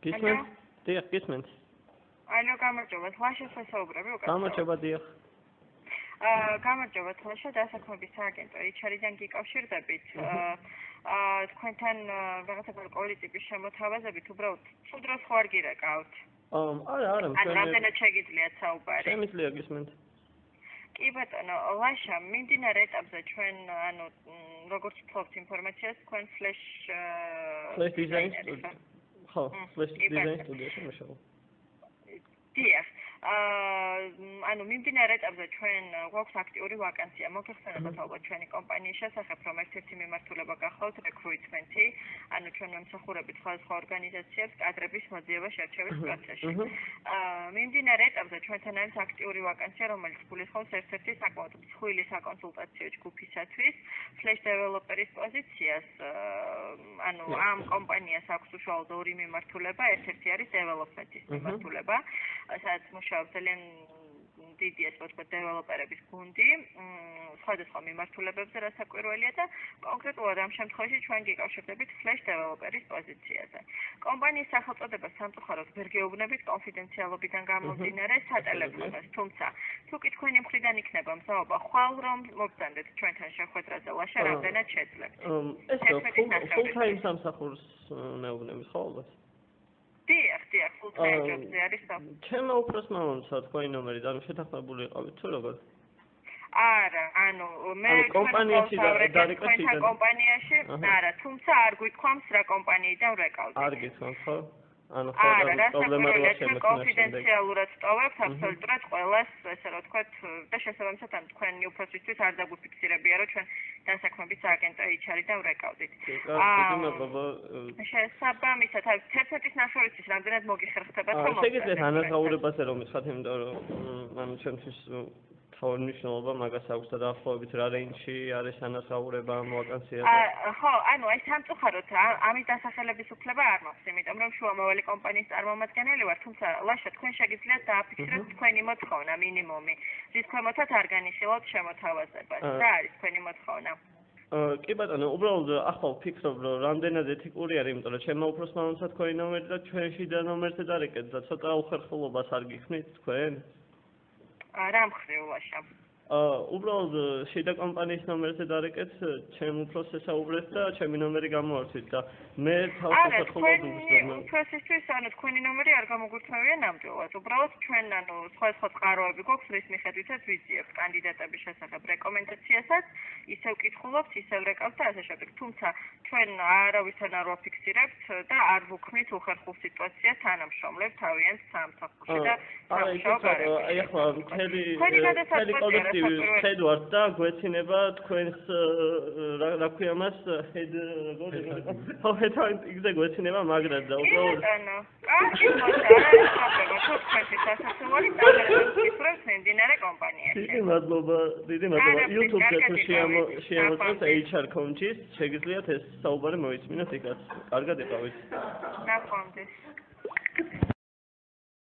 გისმენთ? დიახ, გისმენთ. Алло, გამარჯობათ, ლაშას ვესაუბრები უკეთ. გამარჯობა, დიახ. გამარჯობათ, ლაშა დასაქმების სააგენტო HR-დან გიკავშირდებით. თქვენთან რაღაცა გარკვეული ტიპის შემოთავაზებით უბრალოდ თუ დროს ხوار გირეკავთ? არა, ანუ რამდენად შეგიძლიათ საუბარი? შემიძლია გისმენთ. კი ბატონო, ლაშა, მიმდინარე ეტაპზე ჩვენ ანუ როგორც ვფლობთ ინფორმაციას, თქვენ flash design ხო, flash design სტუდიაში მუშაობ. დიახ. ანუ მიმდინარე ეტაპზე ჩვენ გვაქვს აქტიური ვაკანსია. მოგეხსენებათ ალბათ ჩვენი კომპანიის შესახებ, რომ ერთ-ერთი მიმართულება გახლავთ recruitment-ი, ანუ ჩვენ ვემსახურებით სხვადასხვა ორგანიზაციებს კადრების მოძიება შერჩევის პროცესში. მიმდინარე ეტაპზე ჩვენთან არის აქტიური ვაკანსია, რომელიც გულისხმობს ერთ-ერთი საკმაოდ მსხვილი საკონსულტაციო ჯგუფისათვის, flash developer-ის პოზიციას. ანუ ამ კომპანიას აქვს უშუალოდ ორი მიმართულება, ერთ-ერთი არის development-ის მიმართულება, სადაც მუშაობს ძალიან დიდი ასე ვთქვათ დეველოპერების გუნდი, სხვადასხვა მიმართულებებზე, რაც საკვირველია და კონკრეტულად ამ შემთხვევაში ჩვენ გიკავშირდებით flash developer-ის პოზიციაზე. კომპანიის სახელწოდება სამწუხაროდ ვერ გეუბნებით კონფიდენციალობიდან გამომდინარე სატელეფონოს, თუმცა თუ კი თქვენი მხრიდან იქნება მზაობა, ხვალ რომ მოგწანდეთ ჩვენთან შეხვედრაზე, ლაშა რამდენად შეძლებთ? full-time სამსახურს მეუბნებით ხო ალბათ? დიახ, full-time job-ზე არის და ჩემო უფროსმა მომცა თქვენი ნომერი და ანუ შეთანხმებული იყავით თუ როგორ? არა, ანუ მე კომპანიაში დარეკეთ კომპანიაში, არა, თუმცა არ გითქვამს რა კომპანიიდან ვრეკავთ. არ გითქვამს ხო? ანუ არა, პრობლემა როა შემოგვიყვება კონფიდენციალურად ტოვებთ აბსოლუტურად ყველას, ესე რომ ვთქვათ, და შესაბამისად ამ თქვენი უფროსისთვის არ დაგვიფიქსირებია, რომ ჩვენ დასაქმების სააგენტო HR-დან ვრეკავდით. შესაბამისად, 11-ის ნახევრისთვის რამდენად მოგიხერხებათ რომ შეგიძლიათ ანაზღაურებაზე რომ მითხრათ, იმიტომ რომ ანუ ჩვენთვის თავი მნიშვნელობა მაგას აქვს და დაახლოებით რა რეინჯში არის ანაზღაურება ამ ვაკანსიაზე? ხო, ანუ აი სამწუხაროდ ამის დასახელების უფლება არ მაქვს, იმიტომ რომ შუამავალი კომპანიის წარმომადგენელი ვარ, თუმცა ლაშა თქვენ შეგიძლიათ დააფიქსიროთ თქვენი მოთხოვნა მინიმუმი, რის ქვემოთაც არ განიხილავთ შემოთავაზებას. რა არის თქვენი მოთხოვნა? კი ბატონო, უბრალოდ ახლა ვფიქრობ, რომ რამდენად ეთიკური არის, იმიტომ რომ ჩემო უფროსმა მომცა თქვენი ნომერი და ჩვენში და ნომერზე დარეკეთ და ცოტა უხერხულობას არ გიხსნით თქვენ? რა მხრივ ლაშა? უბრალოდ შიდა კომპანიის ნომერზე დარეკეთ, ჩემ უფროსს ესაუბრეთ და ჩემი ნომერი გამოართვით და მე თავს უხერხულობას ვუგზავნე. უფროსისთვის ანუ თქვენი ნომერი არ გამოგვირთმევია ნამდვილად. უბრალოდ ჩვენ ანუ სხვადასხვა წყაროები გვაქვს, რის მიხედვითაც ვიზიებთ კანდიდატების შესახებ რეკომენდაციასაც, ისევ კითხულობთ, ისევ რეკავთ და ასე შემდეგ. თუმცა ჩვენ არავისთან არ ვაფიქსირებთ და არ ვუქმნით უხერხულ სიტუაციას თანამშრომლებს თავიანთ სამსახურში და აი ახლა მთელი კოლექტივი ხედავთ და გვეცინება თქვენს რა ქვია მას head head-ზე გვეცინება მაგრად და უბრალოდ კარგი მოწესრიგება თუ თქვენთვის ასაცმელი წამოწევს მიმდინარე კომპანიაში. დიდი მადლობა. YouTube-ზე თუ შეამოწმოთ HR Coach-ის, შეგიძლიათ ეს საუბარი მოისმინოთ იქაც. კარგად იყავით. ნახვამდის.